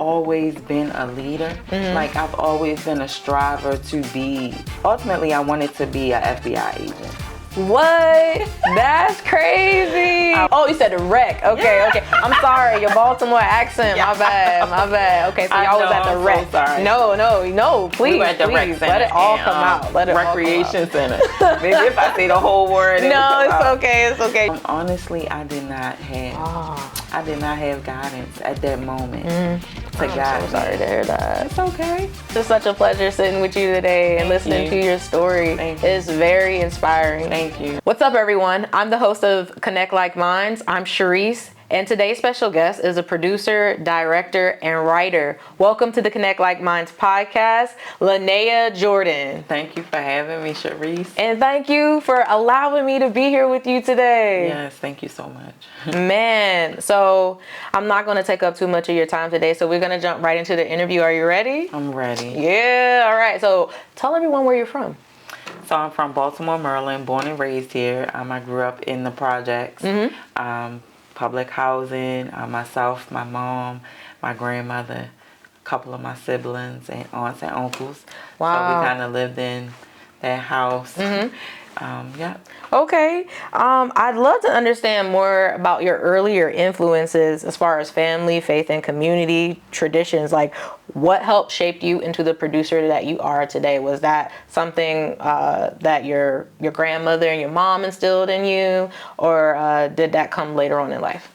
always been a leader. Like, I've always been a striver to be, ultimately, I wanted to be an FBI agent. What? That's crazy. Oh, you said a wreck. Okay, okay. I'm sorry, your Baltimore accent. My bad. Okay, so y'all was at the wreck. So sorry. No, please, We were at the rec center. Let it all come out. Let it recreation center. Maybe if I say the whole word. No, it's okay. Honestly, I did not have guidance at that moment. To guide I'm so sorry to hear that. It's okay. It's such a pleasure sitting with you today and listening to your story. It's very inspiring. Thank you. What's up, everyone? I'm the host of Connect Like Minds. I'm Sharryse, and today's special guest is a producer, director, and writer. Welcome to the Connect Like Minds podcast, Lynaia Jordan. Thank you for having me, Sharryse. And thank you for allowing me to be here with you today. Yes, thank you so much. Man, so I'm not going to take up too much of your time today, so we're going to jump right into the interview. Are you ready? I'm ready. Yeah, all right. So tell everyone where you're from. So I'm from Baltimore, Maryland, born and raised here. I grew up in the projects, public housing, myself, my mom, my grandmother, a couple of my siblings, and aunts and uncles. Wow. So we kind of lived in that house. Yeah. Okay. I'd love to understand more about your earlier influences as far as family, faith, and community traditions. Like, what helped shape you into the producer that you are today? Was that something that your grandmother and your mom instilled in you, or did that come later on in life?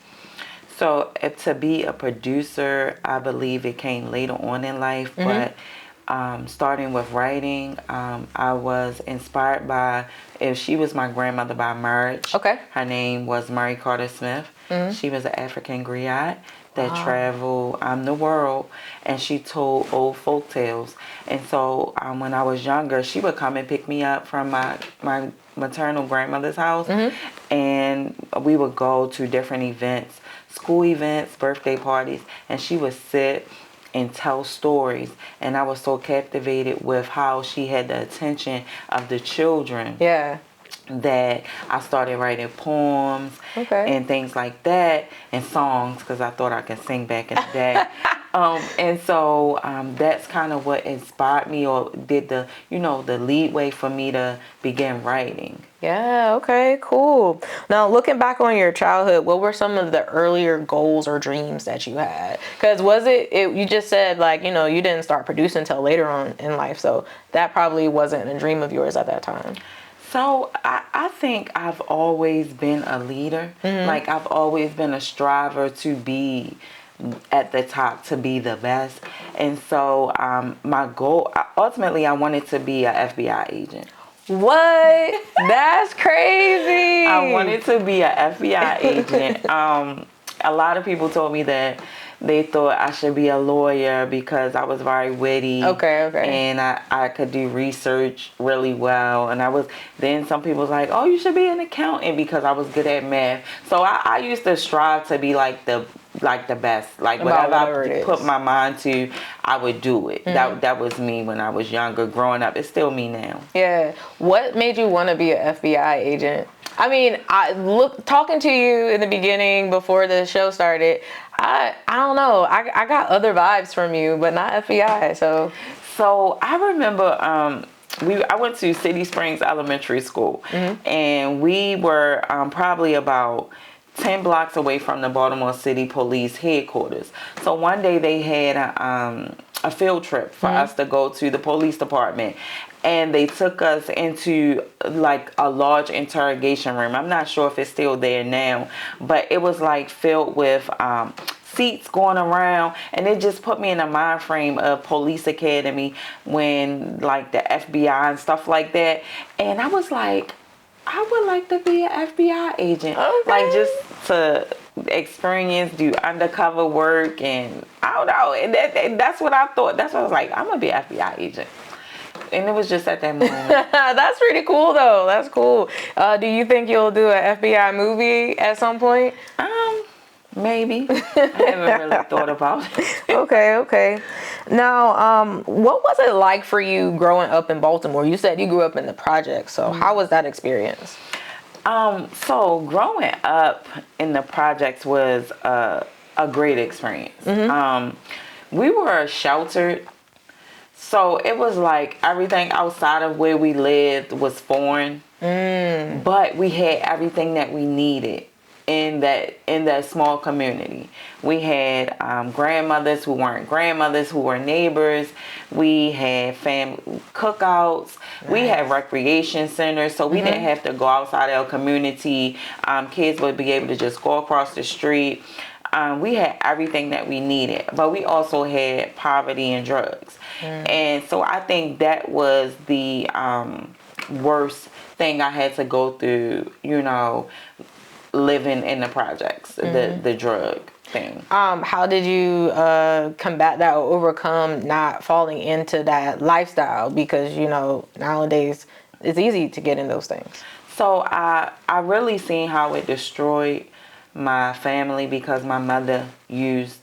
So to be a producer, I believe it came later on in life, but starting with writing, I was inspired by, she was my grandmother by marriage. Okay. Her name was Mary Carter Smith. She was an African griot that traveled the world, and she told old folk tales. And so when I was younger, she would come and pick me up from my maternal grandmother's house, and we would go to different events, school events, birthday parties, and she would sit and tell stories, and I was so captivated with how she had the attention of the children. Yeah. That I started writing poems and things like that, and songs, because I thought I could sing back in the day. And so that's kind of what inspired me, or did the lead way for me to begin writing. Yeah, okay, cool. Now, looking back on your childhood, what were some of the earlier goals or dreams that you had? Because you just said, like, you didn't start producing until later on in life, so that probably wasn't a dream of yours at that time. So I think I've always been a leader. Like, I've always been a striver to be at the top, to be the best. And so my goal, ultimately, I wanted to be an FBI agent. What? That's crazy. I wanted to be an FBI agent. A lot of people told me that they thought I should be a lawyer because I was very witty. Okay. And I could do research really well. And then some people was like, oh, you should be an accountant because I was good at math. So I used to strive to be like the best. Like, whatever I put my mind to, I would do it. That was me when I was younger. Growing up, it's still me now. Yeah. What made you want to be an FBI agent? I mean, talking to you in the beginning before the show started, I don't know. I got other vibes from you, but not FBI. So I remember I went to City Springs Elementary School, and we were probably about 10 blocks away from the Baltimore City Police headquarters. So one day they had a field trip for us to go to the police department. And they took us into like a large interrogation room. I'm not sure if it's still there now, but it was like filled with seats going around, and it just put me in a mind frame of police academy when like the FBI and stuff like that. And I was like, I would like to be an FBI agent. Okay. Like, just to experience, do undercover work, and I don't know. And that's what I thought. That's what I was like, I'm going to be an FBI agent. And it was just at that moment. That's pretty cool, though. That's cool. Do you think you'll do an FBI movie at some point? Maybe. I haven't really thought about it. Okay. Now, what was it like for you growing up in Baltimore? You said you grew up in the projects, so how was that experience? So growing up in the projects was a great experience. we were sheltered. So it was like everything outside of where we lived was foreign. But we had everything that we needed in that small community. We had grandmothers who weren't grandmothers, who were neighbors. We had family cookouts. Nice. We had recreation centers, so we didn't have to go outside our community. Kids would be able to just go across the street. We had everything that we needed, but we also had poverty and drugs. And so I think that was the worst thing I had to go through, living in the projects, the drug thing. How did you combat that or overcome not falling into that lifestyle? Because, nowadays it's easy to get in those things. So I really seen how it destroyed my family because my mother used,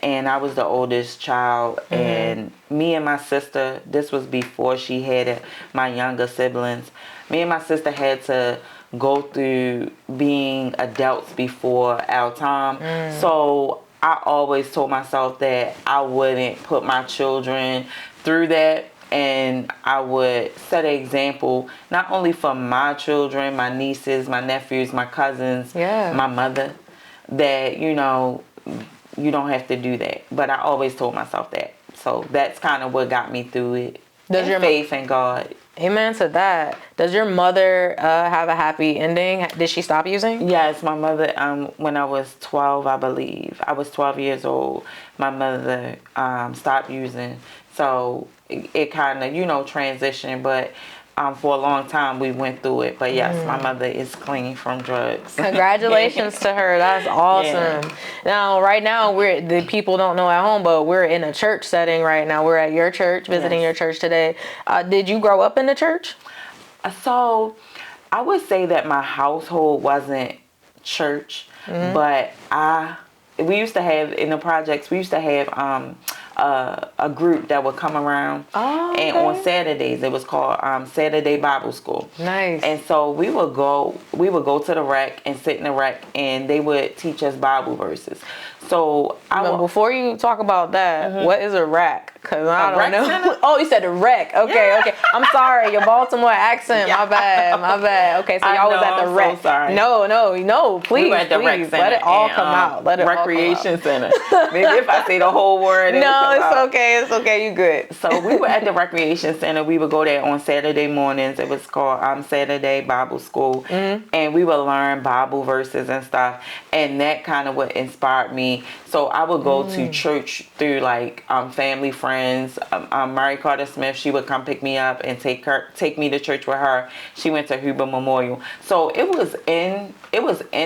and I was the oldest child, and me and my sister, this was before she had my younger siblings, me and my sister had to go through being adults before our time. So I always told myself that I wouldn't put my children through that, and I would set an example not only for my children, my nieces, my nephews, my cousins, my mother, that you don't have to do that. But I always told myself that. So that's kind of what got me through it. Faith in God. Amen to that. Does your mother have a happy ending? Did she stop using? Yes, my mother, when I was 12, I believe. I was 12 years old. My mother stopped using. So it kind of, transitioned. But for a long time, we went through it. But yes, my mother is clean from drugs. Congratulations to her. That's awesome. Yeah. Now, right now, the people don't know at home, but we're in a church setting right now. We're at your church, visiting your church today. Did you grow up in the church? So I would say that my household wasn't church, but we used to have, in the projects, we used to have a group that would come around, and on Saturdays it was called Saturday Bible School. Nice. And so we would go to the rec and sit in the rec, and they would teach us Bible verses. So before you talk about that, what is a rec? Because I don't know. Oh, you said a rec. Okay. I'm sorry, your Baltimore accent. My bad. Okay, so y'all was at the rec. So sorry. No, please. We were at the rec center. Let it all come out. Let it recreation center. Maybe if I say the whole word. No, it's okay. You good. So we were at the recreation center. We would go there on Saturday mornings. It was called Saturday Bible School, and we would learn Bible verses and stuff. And that kind of what inspired me. So I would go to church through like family friends. Mary Carter Smith, she would come pick me up and take me to church with her. She went to Huber Memorial. So it was in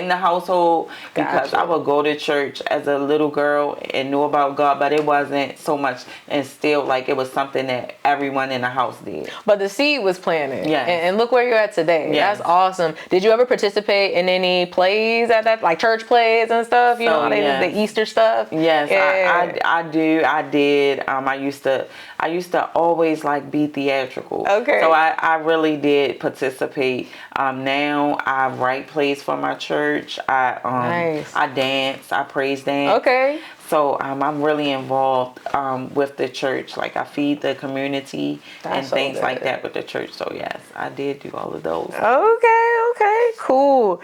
the household because I would go to church as a little girl and knew about God, but it wasn't so much instilled like it was something that everyone in the house did. But the seed was planted. Yes. And look where you're at today. Yes. That's awesome. Did you ever participate in any plays at that, like church plays and stuff? You know how they do the Easter stuff? Yes, yeah. I did. I used to always like be theatrical. Okay. So I really did participate. Now I write plays for my church. Nice. I dance. I praise dance. Okay. So I'm really involved with the church. Like I feed the community and things like that with the church. So yes, I did do all of those. Okay, cool.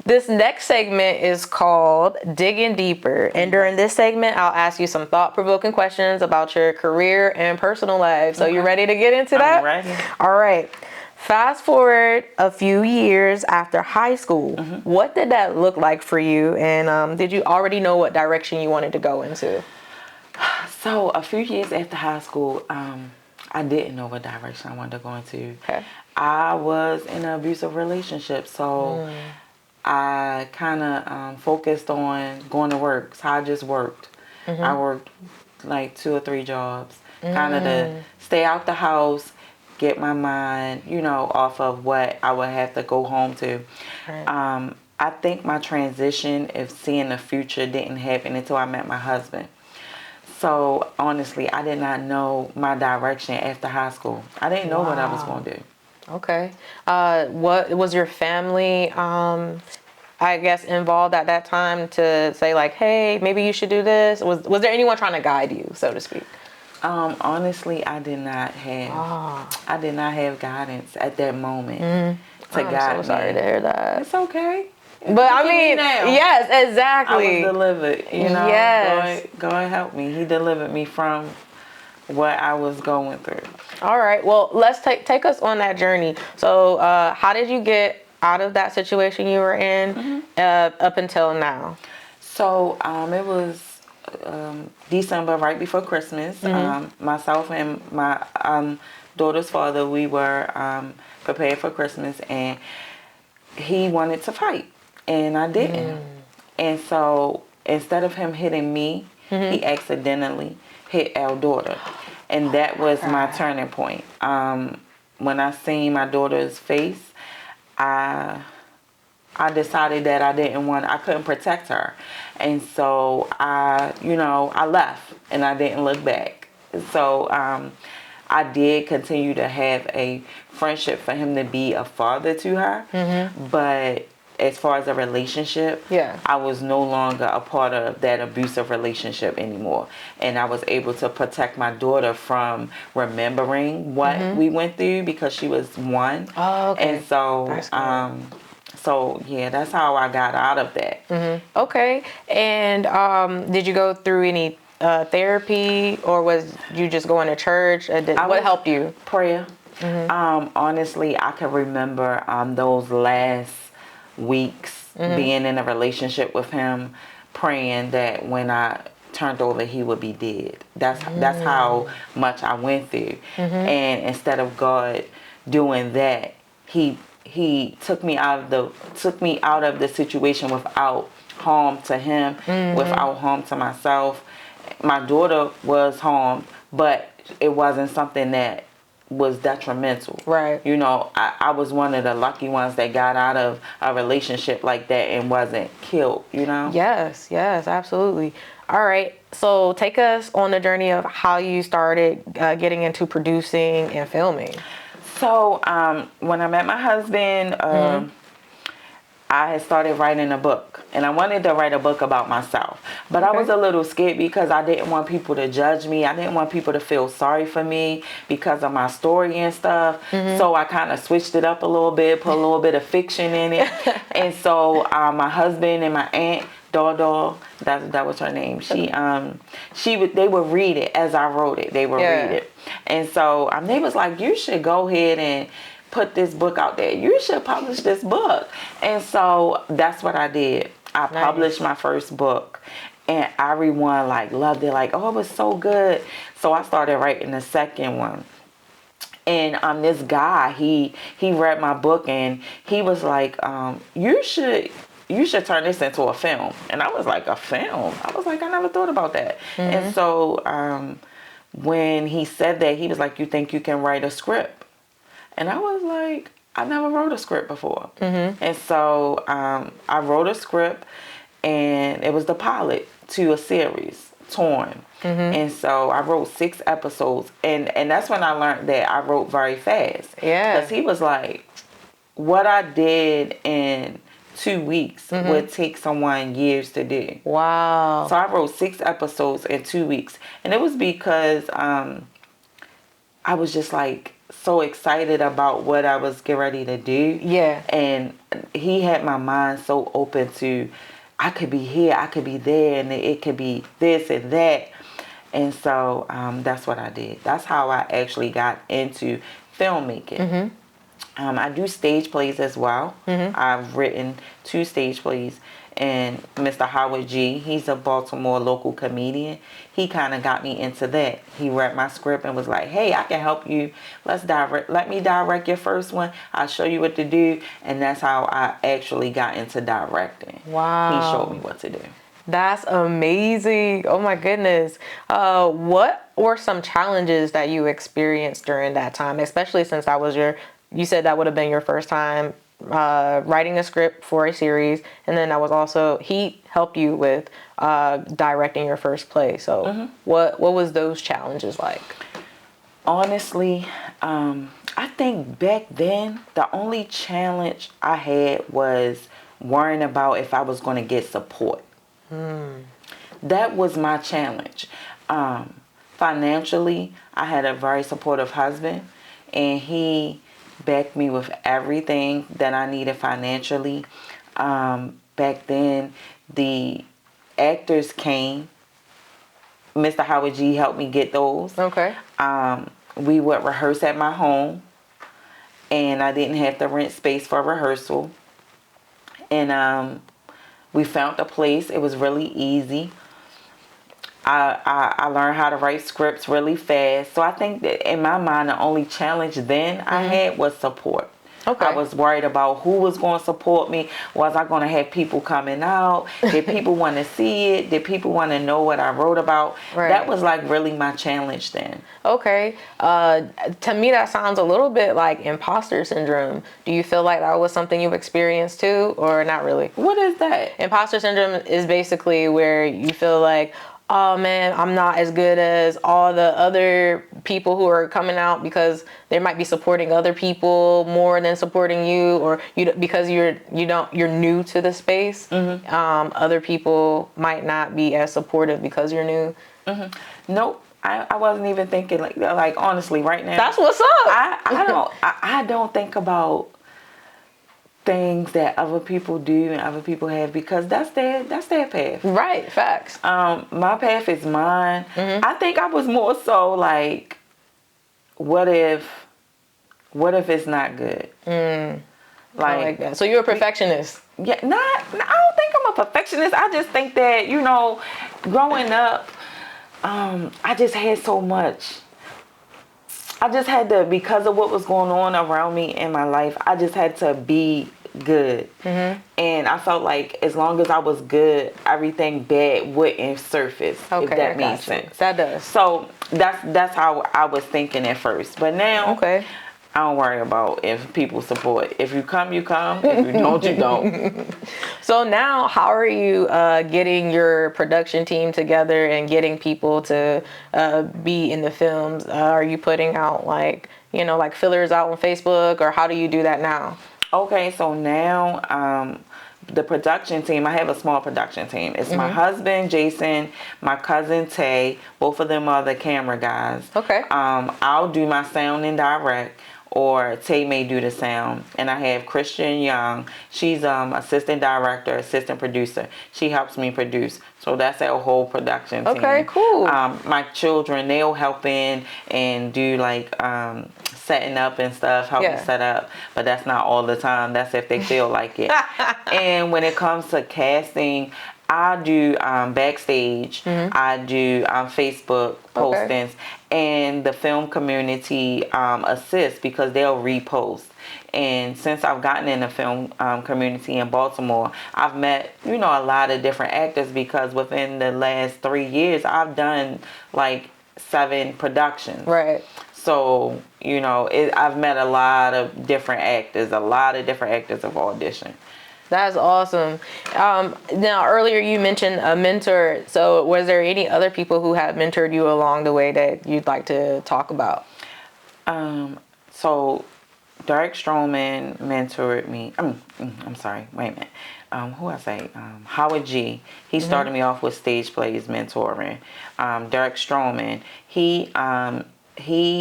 This next segment is called Digging Deeper. And during this segment, I'll ask you some thought-provoking questions about your career and personal life. So you ready to get into that? I'm ready. All right. Fast forward a few years after high school. What did that look like for you? And did you already know what direction you wanted to go into? So a few years after high school, I didn't know what direction I wanted to go into. Okay. I was in an abusive relationship, so I kind of focused on going to work. So I just worked. I worked like 2 or 3 jobs, kind of to stay out the house, get my mind, off of what I would have to go home to. Right. I think my transition of seeing the future didn't happen until I met my husband. So honestly, I did not know my direction after high school. I didn't know what I was going to do. Okay. What was your family I guess, involved at that time to say like, hey, maybe you should do this? Was there anyone trying to guide you, so to speak? Honestly, I did not have guidance at that moment to guide me. I'm so sorry to hear that. It's okay. But I mean, yes, exactly. I was delivered, you know. Yes. God help me. He delivered me from what I was going through. All right. Well, let's take us on that journey. So, how did you get out of that situation you were in up until now? So, it was December, right before Christmas. Myself and my daughter's father, we were prepared for Christmas, and he wanted to fight, and I didn't. And so instead of him hitting me, he accidentally hit our daughter, and that was my turning point. When I seen my daughter's face, I decided that I couldn't protect her. And so I left, and I didn't look back. So I did continue to have a friendship for him to be a father to her. But as far as a relationship, I was no longer a part of that abusive relationship anymore. And I was able to protect my daughter from remembering what we went through because she was 1. Oh, okay. And so, that's how I got out of that. Okay. And did you go through any therapy, or was you just going to church? What helped you? Prayer. Honestly, I can remember those last weeks being in a relationship with him, praying that when I turned over, he would be dead. That's how much I went through. And instead of God doing that, he took me out of the situation without harm to him, without harm to myself. My daughter was harmed, but it wasn't something that was detrimental. Right. You know, I was one of the lucky ones that got out of a relationship like that and wasn't killed, you know? Yes, absolutely. All right. So take us on the journey of how you started getting into producing and filming. So when I met my husband, I had started writing a book, and I wanted to write a book about myself, but I was a little scared because I didn't want people to judge me. I didn't want people to feel sorry for me because of my story and stuff. So I kind of switched it up a little bit, put a little bit of fiction in it. And so my husband and my aunt, Dodo, that was her name. They would read it as I wrote it. They would read it, and so they was like, "You should go ahead and put this book out there. You should publish this book." And so that's what I did. I published my first book, and everyone loved it. Like, oh, it was so good. So I started writing the second one. And this guy, he read my book, and he was like, you should turn this into a film. And I was like, a film? I was like, I never thought about that. And so when he said that, he was like, you think you can write a script? And I was like, I never wrote a script before. And so I wrote a script, and it was the pilot to a series, Torn. And so I wrote 6 episodes. And that's when I learned that I wrote very fast. Yeah. Because he was like, what I did in 2 weeks would take someone years to do. Wow. So I wrote 6 episodes in 2 weeks. And it was because I was just like so excited about what I was getting ready to do. Yeah. And he had my mind so open to, I could be here, I could be there, and it could be this and that. And so that's what I did. That's how I actually got into filmmaking. I do stage plays as well. I've written 2 stage plays. And Mr. Howard G., he's a Baltimore local comedian. He kind of got me into that. He read my script and was like, hey, I can help you. Let me direct your first one. I'll show you what to do. And that's how I actually got into directing. Wow. He showed me what to do. That's amazing. Oh my goodness. What were some challenges that you experienced during that time, especially since you said that would have been your first time writing a script for a series, and then that was also, he helped you with directing your first play. So what was those challenges like? Honestly, I think back then the only challenge I had was worrying about if I was going to get support. That was my challenge. Financially, I had a very supportive husband, and he backed me with everything that I needed financially. Back then, the actors came. Mr. Howard G helped me get those. Okay. We would rehearse at my home, and I didn't have to rent space for rehearsal. And we found a place. It was really easy. I learned how to write scripts really fast. So I think that in my mind, the only challenge then I had was support. Okay. I was worried about who was going to support me. Was I going to have people coming out? Did people want to see it? Did people want to know what I wrote about? Right. That was like really my challenge then. Okay. To me, that sounds a little bit like imposter syndrome. Do you feel like that was something you've experienced too, or not really? What is that? Imposter syndrome is basically where you feel like, oh man, I'm not as good as all the other people who are coming out, because they might be supporting other people more than supporting you, or because you're new to the space. Other people might not be as supportive because you're new. Nope. I wasn't even thinking like that. Like, honestly, right now. That's what's up. I don't think about things that other people do and other people have, because that's their path. Right. Facts. My path is mine. I think I was more so like, what if it's not good? I like that. So you're a perfectionist. Yeah, I don't think I'm a perfectionist. I just think that, growing up, I just had so much. I just had to, because of what was going on around me in my life, I just had to be good. And I felt like as long as I was good, everything bad wouldn't surface, if that makes sense. That does. So that's how I was thinking at first. But now, I don't worry about if people support. If you come, you come. If you don't, you don't. So now, how are you getting your production team together and getting people to be in the films? Are you putting out like fillers out on Facebook, or how do you do that now? Okay, so now the production team, I have a small production team. It's my husband, Jason, my cousin, Tay. Both of them are the camera guys. Okay. I'll do my sound and direct, or Tay may do the sound. And I have Christian Young. She's assistant director, assistant producer. She helps me produce. So that's our whole production team. Okay, cool. My children, they'll help in and do like setting up and stuff, help me set up. But that's not all the time. That's if they feel like it. And when it comes to casting, I do backstage. I do Facebook postings, and the film community assists because they'll repost. And since I've gotten in the film community in Baltimore, I've met a lot of different actors, because within the last 3 years I've done like 7 productions. Right. So I've met a lot of different actors. A lot of different actors have auditioned. That's awesome. Now, earlier you mentioned a mentor. So was there any other people who have mentored you along the way that you'd like to talk about? So Derek Stroman mentored me. I'm sorry. Wait a minute. Who I say? Howard G. He started me off with stage plays mentoring. Derek Stroman. He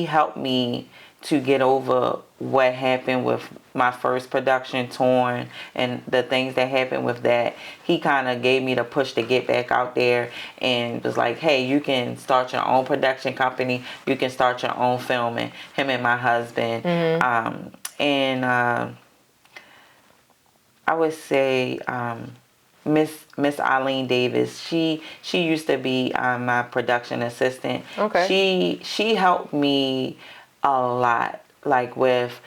helped me to get over what happened with my first production, Torn, and the things that happened with that. He kind of gave me the push to get back out there, and was like, hey, you can start your own production company. You can start your own filming. Him and my husband. And I would say Miss Eileen Davis. She used to be my production assistant. Okay. She helped me a lot, like with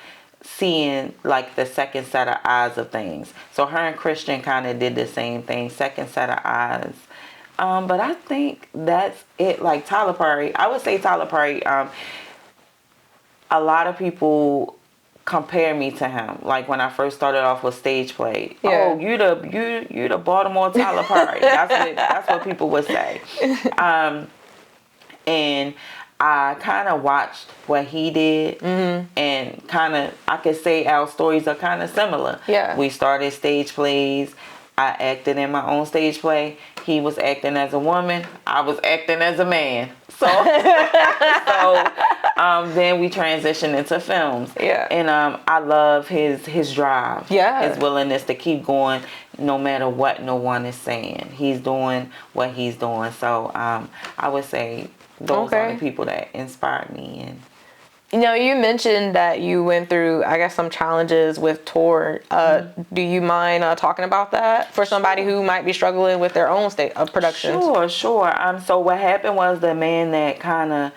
seeing like the second set of eyes of things. So her and Christian kind of did the same thing, second set of eyes. But I think that's it. Like Tyler Perry, I would say Tyler Perry. A lot of people compare me to him. Like when I first started off with stage play. Yeah. Oh, you the Baltimore Tyler Perry. That's what people would say. And I kind of watched what he did, and kind of, I could say our stories are kind of similar. Yeah. We started stage plays. I acted in my own stage play. He was acting as a woman. I was acting as a man. So, then we transitioned into films. Yeah. And I love his drive. Yeah. His willingness to keep going no matter what no one is saying. He's doing what he's doing. So I would say those are the people that inspired me. And you mentioned that you went through, I guess, some challenges with tour. Do you mind talking about that for somebody who might be struggling with their own state of production? Sure. So what happened was the man that kind of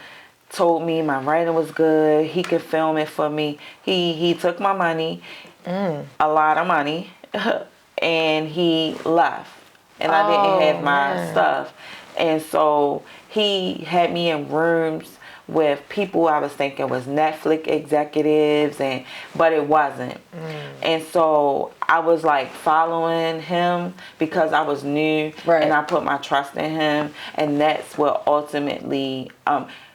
told me my writing was good, he could film it for me. He took my money, a lot of money, and he left. And I didn't have my stuff. And so he had me in rooms with people I was thinking was Netflix executives, but it wasn't. And so I was like following him because I was new, and I put my trust in him. And that's what ultimately,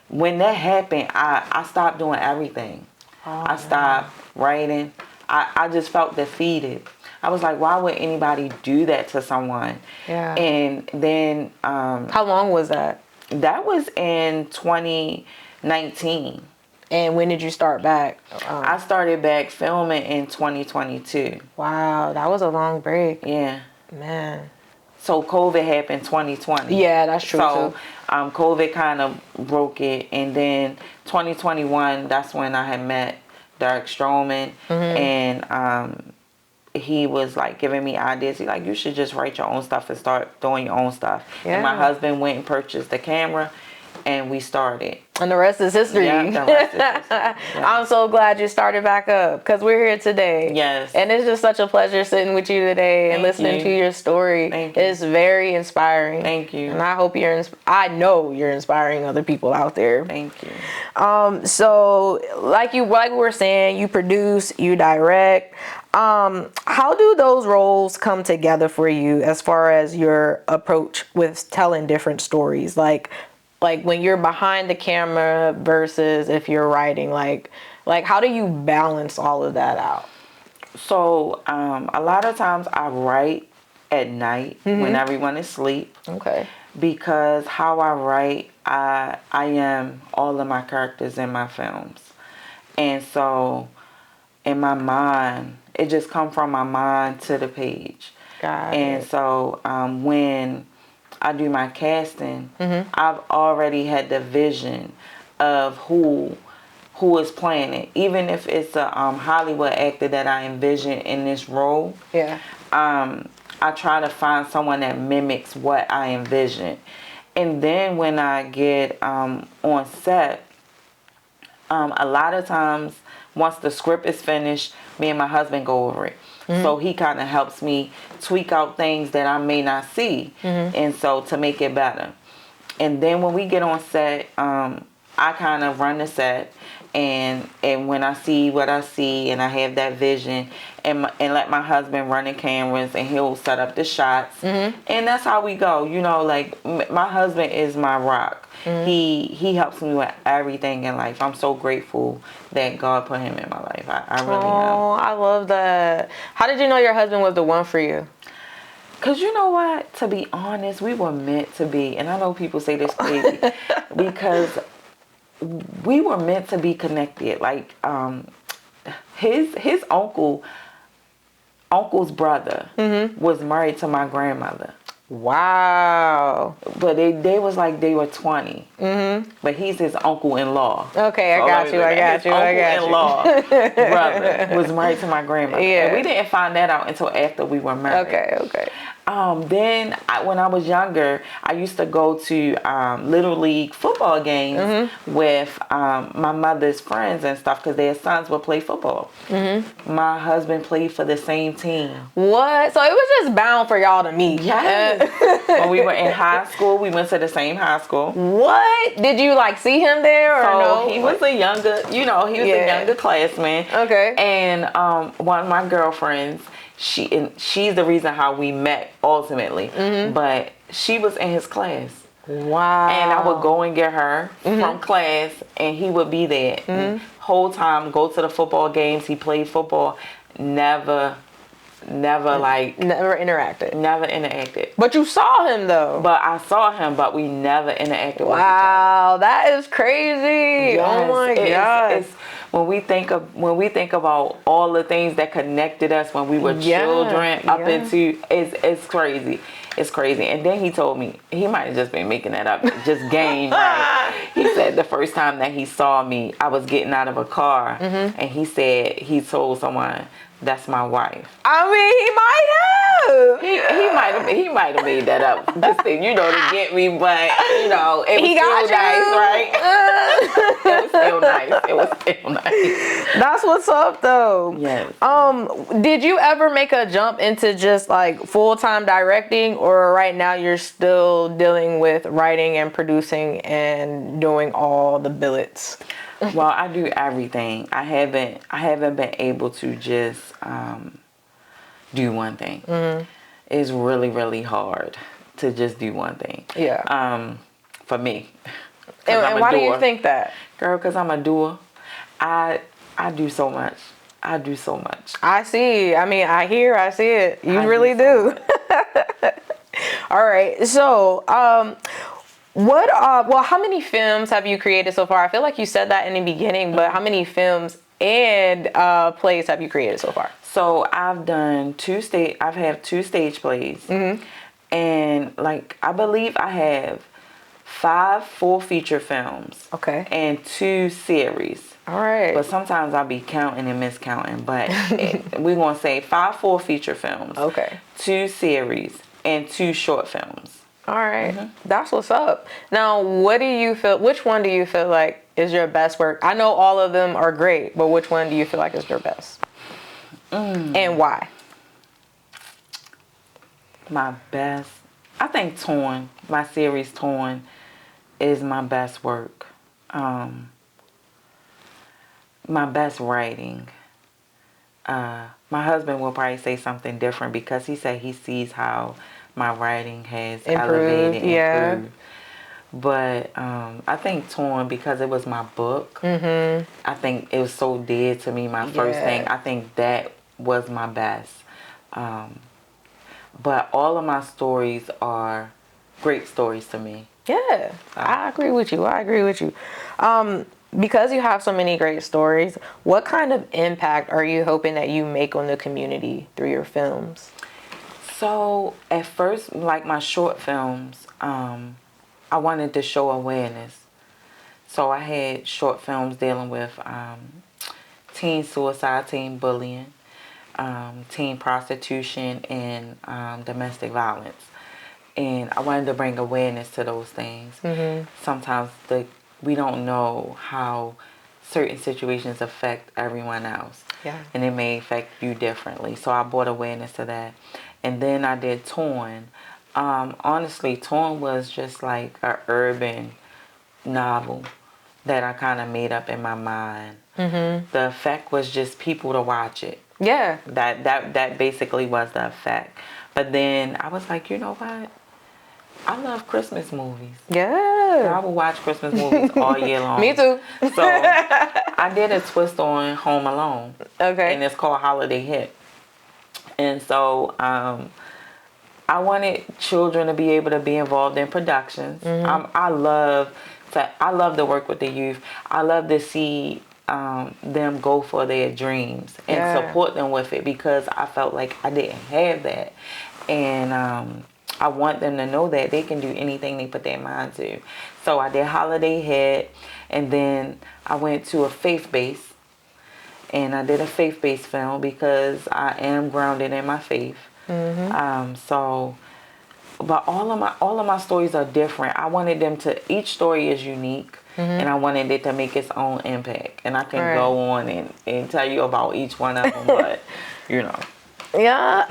when that happened, I stopped doing everything. I stopped writing. I just felt defeated. I was like, why would anybody do that to someone? Yeah. And then how long was that? That was in 2019. And when did you start back? I started back filming in 2022. Wow, that was a long break. Yeah. Man. So COVID happened 2020. Yeah, that's true. So COVID kind of broke it. And then 2021, that's when I had met Derek Stroman. And he was like giving me ideas. He's like, you should just write your own stuff and start doing your own stuff. Yeah. And my husband went and purchased the camera, and we started. And the rest is history. Yeah, the rest is history. Yeah. I'm so glad you started back up because we're here today. Yes. And it's just such a pleasure sitting with you today and listening to your story. Thank you. It's very inspiring. Thank you. And I hope I know you're inspiring other people out there. Thank you. So like we were saying, you produce, you direct. How do those roles come together for you as far as your approach with telling different stories? Like when you're behind the camera versus if you're writing, like how do you balance all of that out? So a lot of times I write at night when everyone is asleep. Okay. Because how I write, I am all of my characters in my films. And so in my mind, it just comes from my mind to the page. Got and it. So when I do my casting, I've already had the vision of who is playing it. Even if it's a Hollywood actor that I envision in this role, I try to find someone that mimics what I envision. And then when I get on set, a lot of times once the script is finished, me and my husband go over it. So he kind of helps me tweak out things that I may not see, and so to make it better. And then when we get on set, I kind of run the set, and when I see what I see and I have that vision, and let my husband run the cameras, and he'll set up the shots, and that's how we go. Like my husband is my rock. He helps me with everything in life. I'm so grateful that God put him in my life. I really am. Oh, I love that. How did you know your husband was the one for you? Because you know what? To be honest, we were meant to be. And I know people say this crazy. Because we were meant to be connected. Like, his uncle's brother was married to my grandmother. Wow. But they was like they were 20. But he's his uncle-in-law. Okay, so I got you. His uncle-in-law brother was married to my grandmother. Yeah. And we didn't find that out until after we were married. Okay. Then when I was younger, I used to go to Little League football games with my mother's friends and stuff because their sons would play football. My husband played for the same team. What? So it was just bound for y'all to meet. Yes. When we were in high school, we went to the same high school. What? Did you see him there or no? He was a younger, he was a younger classman. Okay. And one of my girlfriends, she's the reason how we met ultimately. But she was in his class. Wow. And I would go and get her from class, and he would be there. Whole time, go to the football games. He played football. Never like... Never interacted. Never interacted. But you saw him, though. But I saw him, but we never interacted with each other. Wow, that is crazy. Yes, oh my God. It's, when we think about all the things that connected us when we were children up into, it's crazy. It's crazy. And then he told me, he might have just been making that up, just game, right? He said the first time that he saw me, I was getting out of a car, and he said he told someone, "That's my wife." I mean, he might have. He might have made that up, just to, to get me, but it was still nice, right? It was still nice. That's what's up, though. Yes. Did you ever make a jump into just like full-time directing, or right now you're still dealing with writing and producing and doing all the billets? Well, I do everything. I haven't been able to just do one thing. It's really, really hard to just do one thing. Yeah. For me. And why do you think that? Girl, because I'm a doer. I do so much. I do so much. I see. I mean, I hear, I see it. You really do. All right. So, how many films have you created so far? I feel like you said that in the beginning, but how many films and plays have you created so far? So I've done I've had 2 stage plays, and I believe I have 5 full feature films. Okay. And 2 series. All right. But sometimes I'll be counting and miscounting. But we're gonna say 5 full feature films. Okay. 2 series and 2 short films. All right. That's what's up. Now, which one do you feel like is your best work? I know all of them are great, but which one do you feel like is your best? And why? My best, I think Torn, my series Torn, is my best work. My best writing. My husband will probably say something different because he said he sees how my writing has elevated, improved. But I think Torn, because it was my book, I think it was so dear to me, my first thing. I think that was my best. But all of my stories are great stories to me. Yeah, I agree with you. Because you have so many great stories, what kind of impact are you hoping that you make on the community through your films? So at first, like my short films, I wanted to show awareness. So I had short films dealing with teen suicide, teen bullying, teen prostitution, and domestic violence. And I wanted to bring awareness to those things. Sometimes we don't know how certain situations affect everyone else. And it may affect you differently. So I brought awareness to that. And then I did Torn. Honestly, Torn was just like an urban novel that I kind of made up in my mind. The effect was just people to watch it. Yeah. That basically was the effect. But then I was like, you know what? I love Christmas movies. Yeah. I will watch Christmas movies all year long. Me too. So I did a twist on Home Alone. Okay. And it's called Holiday Hit. And so I wanted children to be able to be involved in productions. I love to work with the youth. I love to see them go for their dreams and support them with it, because I felt like I didn't have that. And I want them to know that they can do anything they put their mind to. So I did Holiday Hit, and then I went to a faith-based, and I did a faith-based film because I am grounded in my faith. But all of my stories are different. I wanted them to, each story is unique, and I wanted it to make its own impact. And I can go on and tell you about each one of them, but Yeah.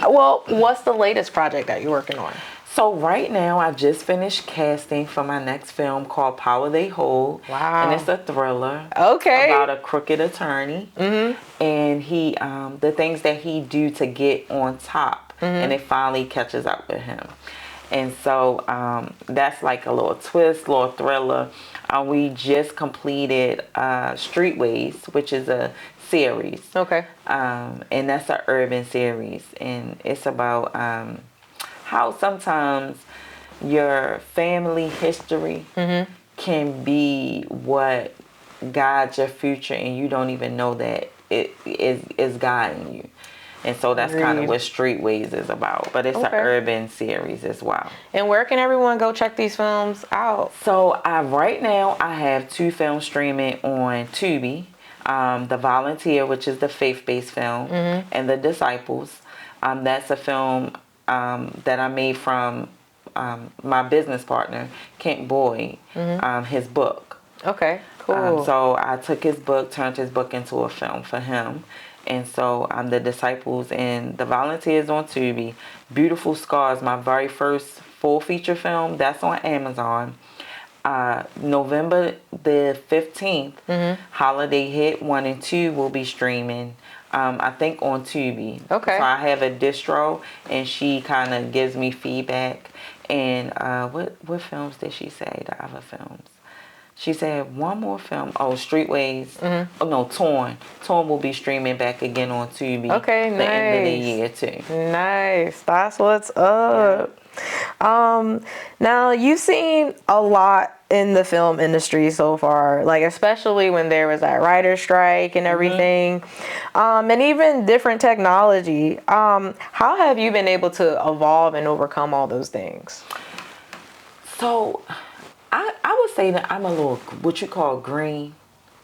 Well, what's the latest project that you're working on? So right now, I just finished casting for my next film called Power They Hold. Wow. And it's a thriller. Okay. About a crooked attorney. And he, the things that he do to get on top, and it finally catches up with him. And so that's like a little twist, little thriller. We just completed Streetways, which is a series. Okay. And that's an urban series. And it's about how sometimes your family history can be what guides your future, and you don't even know that it is guiding you. And so that's kind of what Streetways is about. But it's an urban series as well. And where can everyone go check these films out? So right now I have 2 films streaming on Tubi. The Volunteer, which is the faith-based film, and The Disciples. That's a film that I made from my business partner, Kent Boyd, his book. Okay, cool. So I took his book, turned his book into a film for him. And so The Disciples and The Volunteers on Tubi. Beautiful Scars, my very first full feature film, that's on Amazon. November the 15th, Holiday Hit 1 and 2 will be streaming, I think on Tubi. Okay. So I have a distro, and she kind of gives me feedback. And what films did she say, the other films? She said one more film. Oh, Streetways. Oh, no, Torn. Torn will be streaming back again on Tubi. Okay, nice. The end of the year, too. Nice. That's what's up. Yeah. Now, you've seen a lot in the film industry so far, like especially when there was that writer's strike and everything, and even different technology. How have you been able to evolve and overcome all those things? So I would say that I'm a little, what you call green,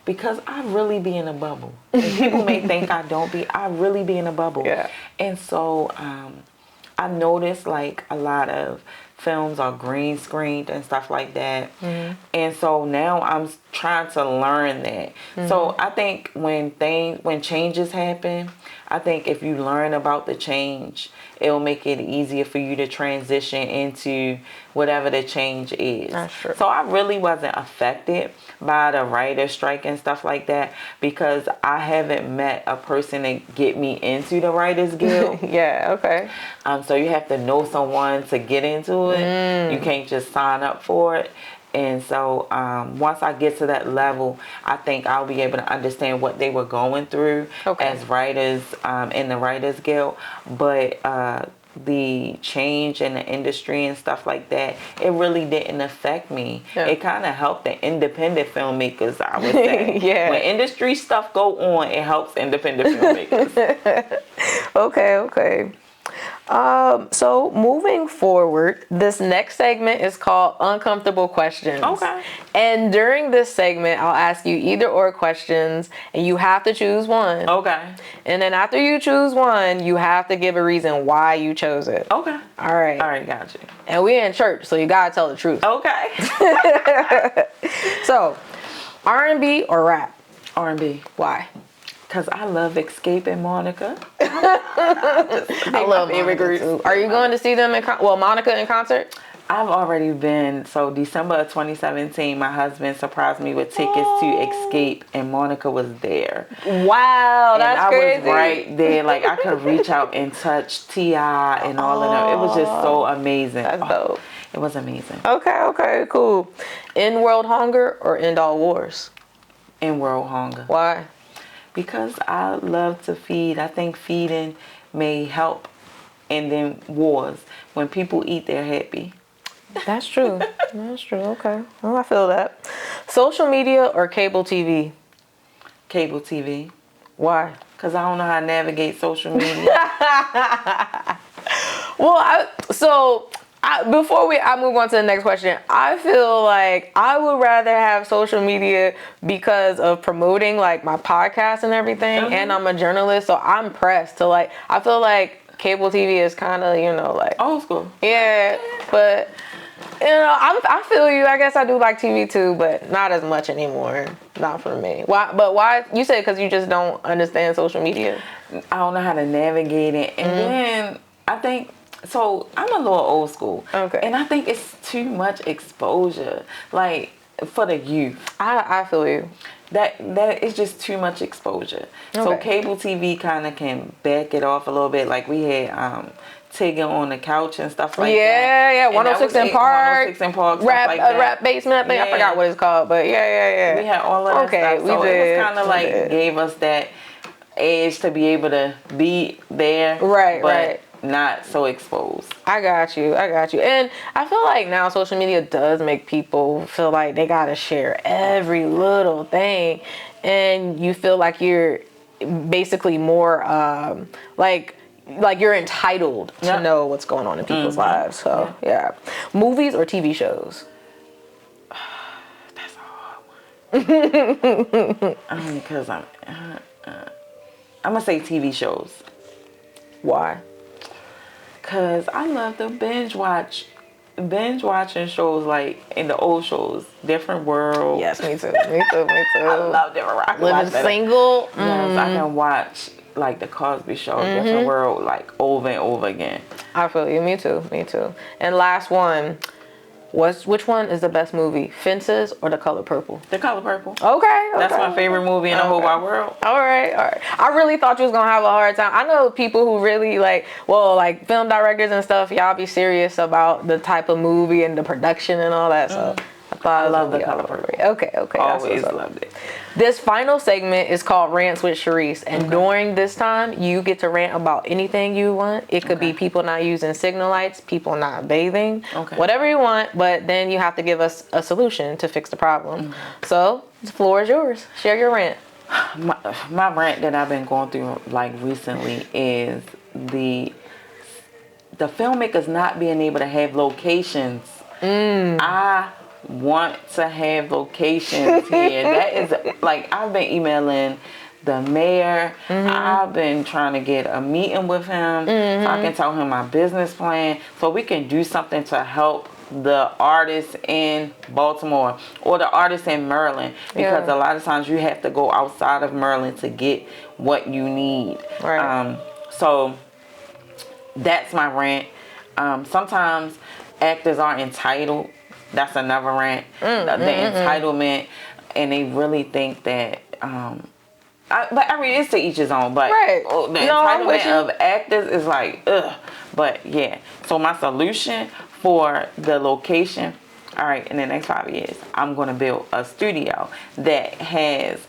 because I really be in a bubble. And people may think I don't be. I really be in a bubble. Yeah. And so I noticed like a lot of films are green screened and stuff like that. And so now I'm trying to learn that. So I think when changes happen, I think if you learn about the change, it'll make it easier for you to transition into whatever the change is. That's true. So I really wasn't affected by the writer's strike and stuff like that, because I haven't met a person to get me into the Writers Guild. Yeah, okay. So you have to know someone to get into it. You can't just sign up for it. And so once I get to that level, I think I'll be able to understand what they were going through as writers in the Writers Guild. But the change in the industry and stuff like that, it really didn't affect me. It kind of helped the independent filmmakers, I would say. When industry stuff go on, it helps independent filmmakers. Okay. So moving forward, this next segment is called Uncomfortable Questions. Okay. And during this segment, I'll ask you either or questions, and you have to choose one. Okay. And then after you choose one, you have to give a reason why you chose it. Okay. All right. All right, got you. And we're in church, so you gotta tell the truth. Okay. So, R&B or rap? R&B. Why? Because I love Escaping Monica. I love Monica too. Are you going to see them Monica in concert? I've already been. So December of 2017, my husband surprised me with tickets to Escape, and Monica was there. Wow, that's crazy. I was right there. Like, I could reach out and touch T.I. and all of them. It was just so amazing. That's dope. It was amazing. Okay, cool. End world hunger or end all wars? End world hunger. Why? Because I love to feed. I think feeding may help. And then wars. When people eat, they're happy. That's true. That's true. Okay. Well, I feel that. Social media or cable TV? Cable TV. Why? Because I don't know how to navigate social media. Well, before I move on to the next question, I feel like I would rather have social media because of promoting like my podcast and everything, and I'm a journalist, so I'm pressed to like. I feel like cable TV is kind of like old school. Yeah, but I feel you. I guess I do like TV too, but not as much anymore. Not for me. Why? But why? You said because you just don't understand social media. I don't know how to navigate it, and then I think. So I'm a little old school. Okay. And I think it's too much exposure, like for the youth. I feel you. That is just too much exposure. Okay. So cable TV kind of can back it off a little bit. Like we had Tigging on the couch and stuff like that. Yeah, 106 in Park. 106 in Park, stuff like that. Rap basement, I think. I forgot what it's called, but yeah. We had all of that stuff. So it was kind of like gave us that edge to be able to be there. Right. Not so exposed. I got you. And I feel like now social media does make people feel like they gotta share every little thing, and you feel like you're basically more like you're entitled to know what's going on in people's lives. So yeah. Movies or TV shows? That's a hard one. Because I'm gonna say TV shows. Why? Cause I love to binge watching shows like in the old shows, Different World. Yes, me too. I love Different World. Living Single. Yes, I can watch like the Cosby Show, Different World, like over and over again. I feel you. Me too. And last one. Which one is the best movie? Fences or The Color Purple? The Color Purple. Okay. That's my favorite movie in the whole wide world. All right. I really thought you was gonna have a hard time. I know people who really like film directors and stuff. Y'all be serious about the type of movie and the production and all that. So I love The Color Purple. Okay. Always loved it. This final segment is called Rants with Sharryse, and during this time, you get to rant about anything you want. It could be people not using signal lights, people not bathing, whatever you want, but then you have to give us a solution to fix the problem. So, the floor is yours. Share your rant. My rant that I've been going through like recently is the filmmakers not being able to have locations. I want to have locations here. That is like, I've been emailing the mayor. I've been trying to get a meeting with him so I can tell him my business plan so we can do something to help the artists in Baltimore or the artists in Maryland, because a lot of times you have to go outside of Maryland to get what you need. So that's my rant. Sometimes actors are entitled. That's another rant. The entitlement, and they really think that. But I mean, it's to each his own. But the entitlement of actors is like, ugh. But yeah. So my solution for the location. All right, in the next 5 years, I'm gonna build a studio that has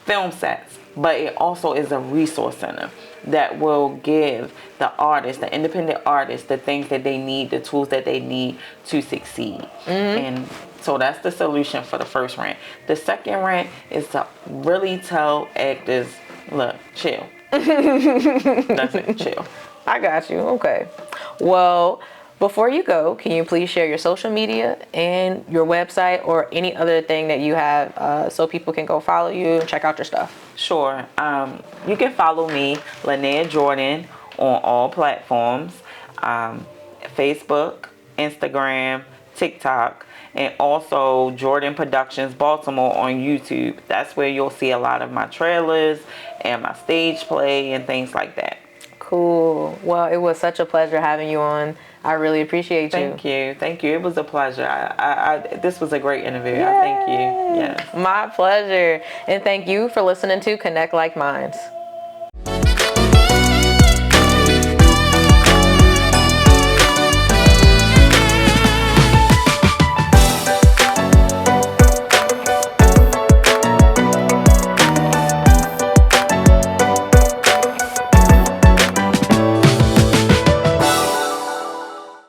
film sets, but it also is a resource center that will give the artists, the independent artists, the things that they need, the tools that they need to succeed. And so that's the solution for the first rant. The second rant is to really tell actors, look, chill. That's it, chill. I got you. Okay. Well, before you go, can you please share your social media and your website or any other thing that you have so people can go follow you and check out your stuff? Sure. You can follow me, Lynaia Jordan, on all platforms. Facebook, Instagram, TikTok, and also Jordan Productions Baltimore on YouTube. That's where you'll see a lot of my trailers and my stage play and things like that. Cool. Well, it was such a pleasure having you on. I really appreciate you. Thank you. It was a pleasure. This was a great interview. Yay. I thank you. Yes. My pleasure. And thank you for listening to Connect Like Minds.